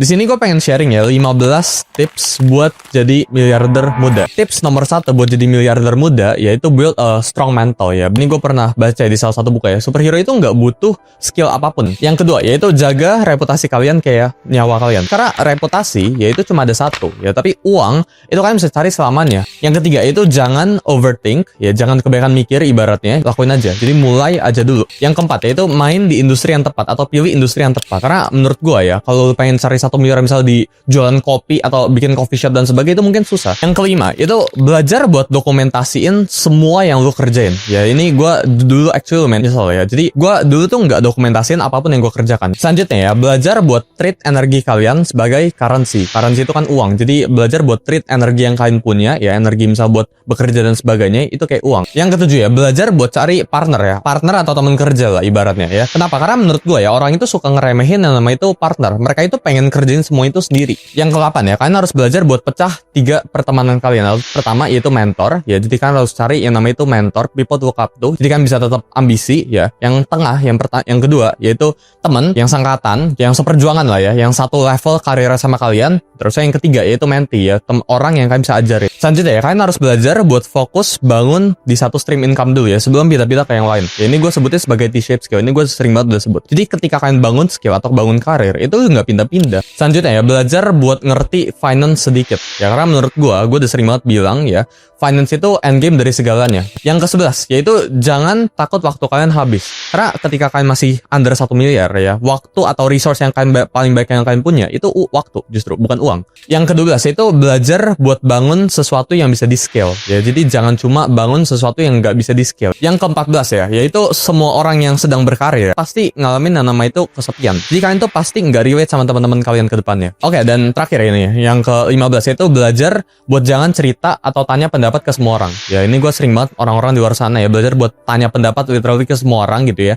Di sini gue pengen sharing ya 15 tips buat jadi miliarder muda. Tips nomor 1 buat jadi miliarder muda yaitu build a strong mental ya. Ini gue pernah baca di salah satu buku ya. Superhero itu nggak butuh skill apapun. Yang kedua yaitu jaga reputasi kalian kayak nyawa kalian. Karena reputasi yaitu cuma ada satu ya. Tapi uang itu kalian bisa cari selamanya. Yang ketiga itu jangan overthink ya. Jangan kebanyakan mikir ibaratnya. Lakuin aja. Jadi mulai aja dulu. Yang keempat yaitu main di industri yang tepat atau pilih industri yang tepat. Karena menurut gue ya kalau lu pengen cari 1 miliar misalnya di jualan kopi atau bikin coffee shop dan sebagainya itu mungkin susah. Yang kelima itu belajar buat dokumentasiin semua yang lu kerjain. Ya ini gue dulu actually menyesal ya. Jadi gue dulu tuh nggak dokumentasiin apapun yang gue kerjakan. Selanjutnya ya belajar buat treat energi kalian sebagai currency. Currency itu kan uang. Jadi belajar buat treat energi yang kalian punya ya, energi misal buat bekerja dan sebagainya itu kayak uang. Yang ketujuh ya belajar buat cari partner ya. Partner atau teman kerja lah ibaratnya ya. Kenapa? Karena menurut gue ya orang itu suka ngeremehin yang namanya itu partner. Mereka itu pengen kerjain semua itu sendiri. Yang ke-8 ya, kalian harus belajar buat pecah 3 pertemanan kalian. Pertama yaitu mentor ya, jadi kalian harus cari yang namanya itu mentor, people to look up to. Jadi kalian bisa tetap ambisi ya. Yang tengah, yang kedua yaitu teman, yang sangkatan, yang seperjuangan lah ya, yang satu level karir sama kalian. Terus yang ketiga yaitu mentee ya, orang yang kalian bisa ajarin. Selanjutnya ya, kalian harus belajar buat fokus bangun di satu stream income dulu ya, sebelum pindah-pindah ke yang lain. Ya ini gue sebutnya sebagai T-shape skill. Ini gue sering banget udah sebut. Jadi ketika kalian bangun skill atau bangun karir, itu nggak pindah-pindah. Selanjutnya ya, belajar buat ngerti finance sedikit. Ya karena menurut gue udah sering banget bilang ya, finance itu endgame dari segalanya. Yang ke-11 yaitu jangan takut waktu kalian habis. Karena ketika kalian masih under 1 miliar ya, waktu atau resource yang kalian paling baik yang kalian punya itu waktu justru, bukan uang. Yang ke-12 itu belajar buat bangun sesuatu yang bisa di-scale. Ya jadi jangan cuma bangun sesuatu yang nggak bisa di-scale. Yang ke-14 ya, yaitu semua orang yang sedang berkarir pasti ngalamin yang nama itu kesepian. Jadi kalian tuh pasti nggak relate sama teman-teman kalian ke depannya. Oke, dan terakhir ini yang ke-15 yaitu belajar buat jangan cerita atau tanya pendapat ke semua orang. Ya ini gue sering banget orang-orang di luar sana ya belajar buat tanya pendapat literally ke semua orang gitu ya.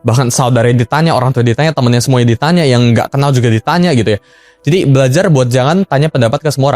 Bahkan saudara ditanya, orang tua ditanya, temennya semuanya ditanya, yang nggak kenal juga ditanya gitu ya. Jadi belajar buat jangan tanya pendapat ke semua orang.